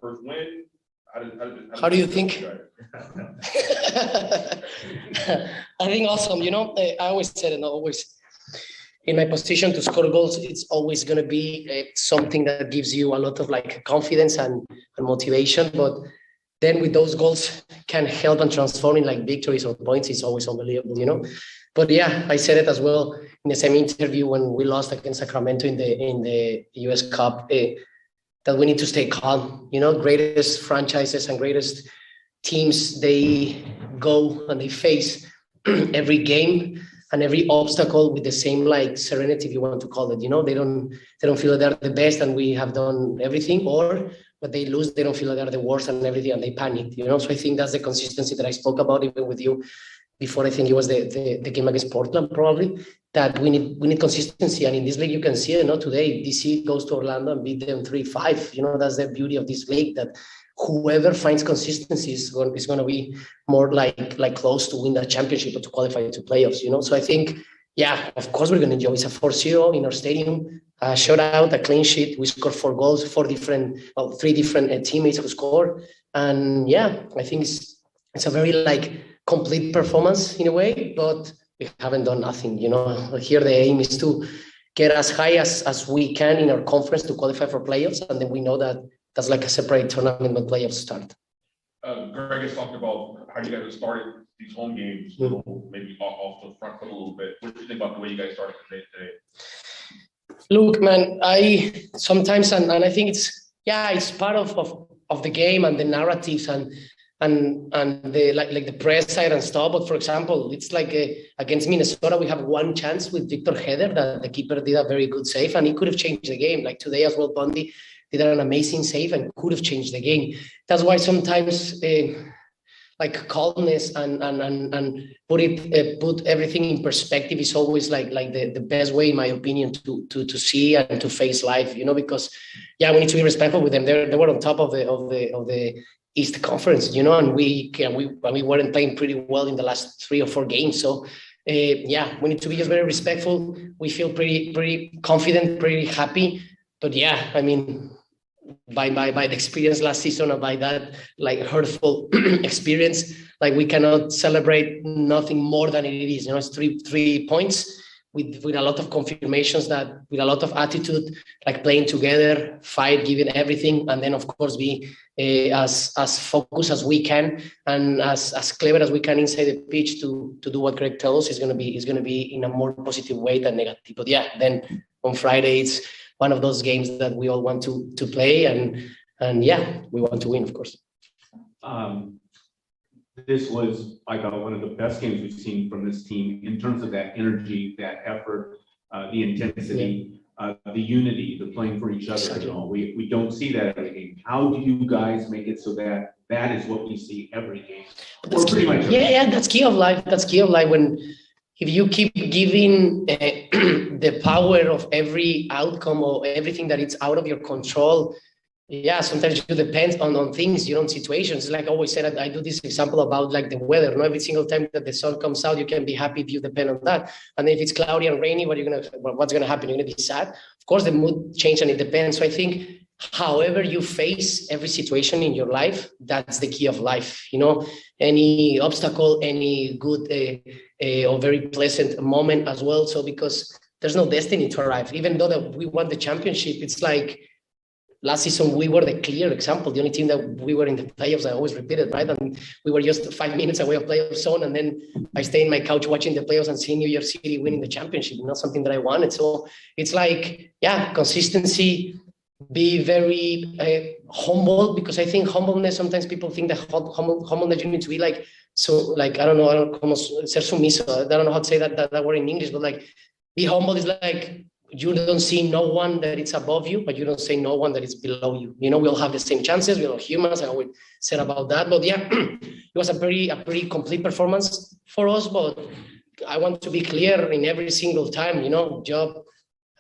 first win? How do you think? I think awesome. You know, I always said it, always in my position to score goals, it's always going to be something that gives you a lot of like confidence and motivation. But then with those goals can help and transform in like victories or points. It's always unbelievable, you know. But yeah, I said it as well in the same interview when we lost against Sacramento in the US Cup, that we need to stay calm. You know, greatest franchises and greatest teams, they go and they face every game and every obstacle with the same like serenity, if you want to call it. You know, they don't feel that they're the best and we have done everything, or but they lose, they don't feel that they're the worst and everything, and they panic. You know, so I think that's the consistency that I spoke about even with you before. I think it was the game against Portland, probably, that we need consistency. And in this league, you can see it. Not today, DC goes to Orlando and beat them 3-5. You know, that's the beauty of this league, that whoever finds consistency is going to be more like close to win that championship or to qualify to playoffs. You know, so I think, yeah, of course we're going to enjoy. It's a 4-0 in our stadium. A shutout, a clean sheet. We scored 4 goals, 3 different teammates who scored. And yeah, I think it's a very like complete performance in a way, but we haven't done nothing. You know, here the aim is to get as high as we can in our conference to qualify for playoffs. And then we know that that's like a separate tournament when playoffs start. Greg has talked about how you guys have started these home games, maybe off the front foot a little bit. What do you think about the way you guys started today? Look, man, I sometimes, and I think it's part of the game and the narratives and the like the press side and stuff. But for example, it's like against Minnesota, we have one chance with Victor Heder that the keeper did a very good save, and he could have changed the game. Like today as well, Bundy did an amazing save and could have changed the game. That's why sometimes like calmness and put everything in perspective is always like the best way, in my opinion, to see and to face life. You know, because yeah, we need to be respectful with them. They were on top of the East Conference, you know, and we weren't playing pretty well in the last 3 or 4 games. So yeah, we need to be just very respectful. We feel pretty confident, pretty happy. But yeah, I mean, by the experience last season, or by that like hurtful experience, like we cannot celebrate nothing more than it is. You know, it's three points with a lot of confirmations, that with a lot of attitude, like playing together, fight, giving everything, and then of course be as focused as we can and as clever as we can inside the pitch to do what Greg tells us is going to be in a more positive way than negative. But yeah, then on Friday it's one of those games that we all want to play, and yeah, we want to win, of course. This was, I thought, one of the best games we've seen from this team in terms of that energy, that effort, the intensity, the unity, the playing for each other. You know, we don't see that every game. How do you guys make it so that is what we see every game? Or pretty much every game? Yeah, that's key of life. That's key of life. If you keep giving the power of every outcome or everything that it's out of your control, yeah, sometimes you depend on things, you know, situations. Like I always said, I do this example about like the weather. Not every single time that the sun comes out, you can be happy if you depend on that. And if it's cloudy and rainy, what's gonna happen? You're gonna be sad. Of course, the mood changes and it depends. So I think however you face every situation in your life, that's the key of life. You know, any obstacle, any good or very pleasant moment as well. So because there's no destiny to arrive, even though that we won the championship, it's like last season we were the clear example, the only team that we were in the playoffs. I always repeat it, right? And we were just 5 minutes away of playoff zone, and then I stay in my couch watching the playoffs and seeing New York City winning the championship. You know, something that I wanted. So it's like, yeah, consistency. Be very humble, because I think humbleness, sometimes people think that humbleness, you need to be like, so like, I don't know, como ser sumiso. I don't know how to say that word in English, but like be humble is like, you don't see no one that is above you, but you don't say no one that is below you. You know, we all have the same chances. We're all humans. I always said about that. But yeah, it was a pretty complete performance for us. But I want to be clear in every single time, you know, job,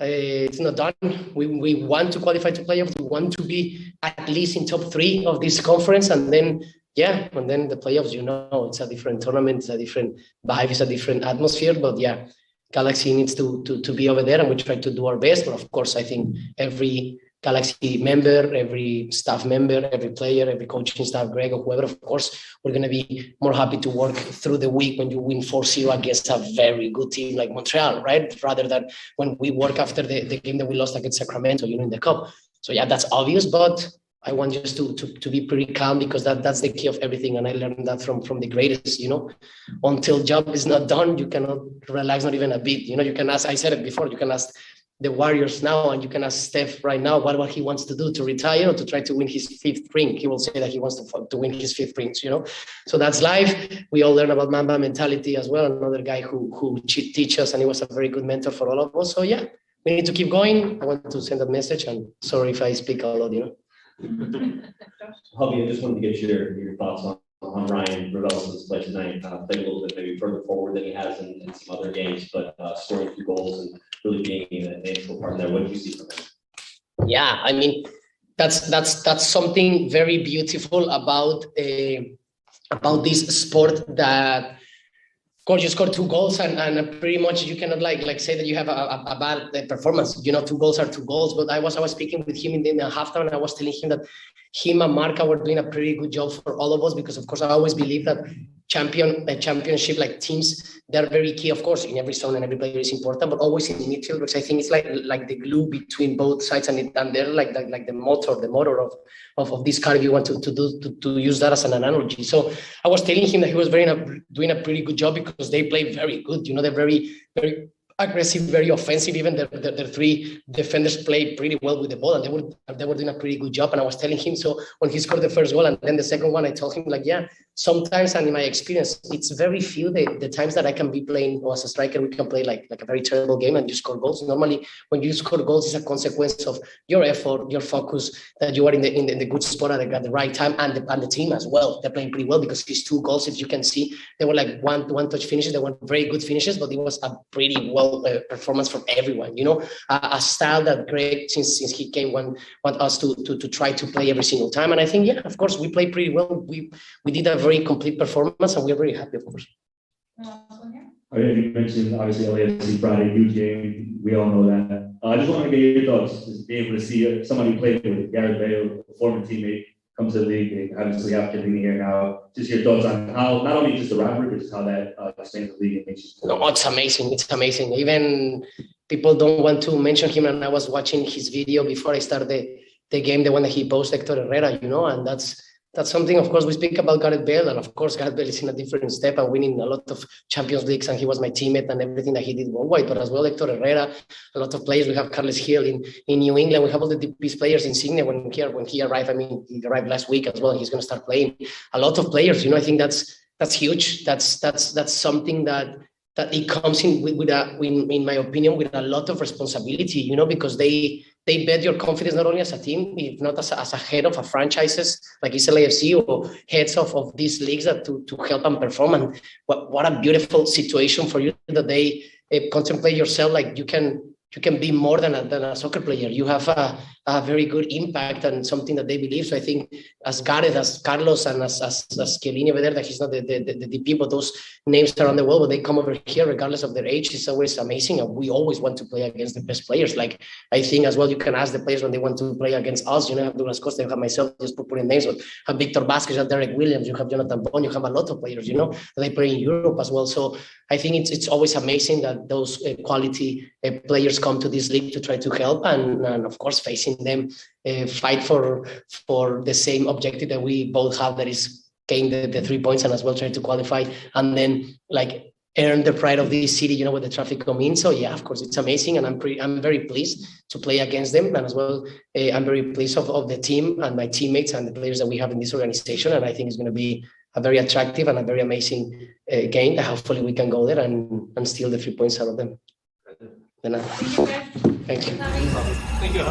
it's not done. We want to qualify to playoffs. We want to be at least in top 3 of this conference. And then, yeah, and then the playoffs, you know, it's a different tournament. It's a different vibe. It's a different atmosphere. But yeah, Galaxy needs to be over there, and we try to do our best. But of course, I think every Galaxy member, every staff member, every player, every coaching staff, Greg or whoever, of course, we're going to be more happy to work through the week when you win 4-0 against a very good team like Montreal, right? Rather than when we work after the game that we lost against Sacramento, in the cup. So yeah, that's obvious, but I want just to be pretty calm, because that's the key of everything. And I learned that from the greatest, until job is not done, you cannot relax, not even a bit. You can ask, I said it before, you can ask the Warriors now, and you can ask Steph right now what he wants to do, to retire or to try to win his 5th ring. He will say that he wants to win his 5th ring, So that's life. We all learn about Mamba mentality as well. Another guy who teaches us, and he was a very good mentor for all of us. So yeah, we need to keep going. I want to send that message, and sorry if I speak a lot, Javier, I just wanted to get your thoughts on Ryan Ravelis' play tonight. Played a little bit maybe further forward than he has in some other games, but scoring 3 goals and really being an integral part in there. What do you see from him? Yeah, I mean, that's something very beautiful about this sport, that of course you score 2 goals and pretty much you cannot like say that you have a bad performance. 2 goals are 2 goals. But I was speaking with him in the halftime, and I was telling him that him and Marca were doing a pretty good job for all of us, because of course I always believe that championship like teams, they're very key, of course, in every zone, and every player is important, but always in the midfield, because I think it's like the glue between both sides, and they're like the motor of this car, if you want to use that as an analogy. So I was telling him that he was doing a pretty good job, because they play very good. They're very, very aggressive, very offensive. Even their 3 defenders play pretty well with the ball, and they were doing a pretty good job. And I was telling him, so when he scored the first goal and then the second one, I told him sometimes, and in my experience, it's very few the times that I can be playing, or as a striker, we can play like a very terrible game and you score goals. Normally, when you score goals, it's a consequence of your effort, your focus, that you are in the good spot at the right time, and the team as well. They're playing pretty well, because these 2 goals, if you can see, they were like one touch finishes. They were very good finishes, but it was a pretty well performance from everyone. A style that Greg, since he came, want us to try to play every single time. And I think, yeah, of course, we play pretty well. We did a very complete performance, and we're very happy, of course. You mentioned obviously LAFC Friday, huge game. We all know that. I just want to get your thoughts, just being able to see somebody play with Gareth Bale, a former teammate, come to the league, and obviously after being here now. Just your thoughts on how, not only just the rivalry, but just how that expands the league and makes you. No, it's amazing. It's amazing. Even people don't want to mention him, and I was watching his video before I started the game, the one that he posted, Hector Herrera, and that's something. Of course, we speak about Gareth Bale, and of course, Gareth Bale is in a different step and winning a lot of Champions Leagues, and he was my teammate and everything that he did worldwide. But as well, Hector Herrera, a lot of players. We have Carles Hill in New England. We have all these players in Insignia when he arrived. I mean, he arrived last week as well. He's going to start playing. A lot of players. I think that's huge. That's something that it comes in in my opinion, with a lot of responsibility. Because they bet your confidence not only as a team, if not as a head of a franchises like is LAFC, or heads of these leagues that to help them perform. And what a beautiful situation for you, that they contemplate yourself like you can be more than a soccer player. You have a very good impact and something that they believe. So I think as Gareth, as Carlos, and as Chiellini over there, that he's not the DP, but those names around the world, when they come over here, regardless of their age, it's always amazing. And we always want to play against the best players. Like, I think as well, you can ask the players when they want to play against us. You have Douglas Costa, you have myself, just putting names, but have Victor Vasquez, you have Derek Williams, you have Jonathan Bond, you have a lot of players, that they play in Europe as well. So I think it's always amazing that those quality players come to this league to try to help, and of course, facing them fight for the same objective that we both have, that is gain the 3 points and as well try to qualify, and then like earn the pride of this city, with the traffic come in. So yeah, of course, it's amazing, and I'm very pleased to play against them, and as well I'm very pleased of the team and my teammates and the players that we have in this organization, and I think it's going to be a very attractive and a very amazing game that hopefully we can go there and steal the 3 points out of them. Thank you. Thank you.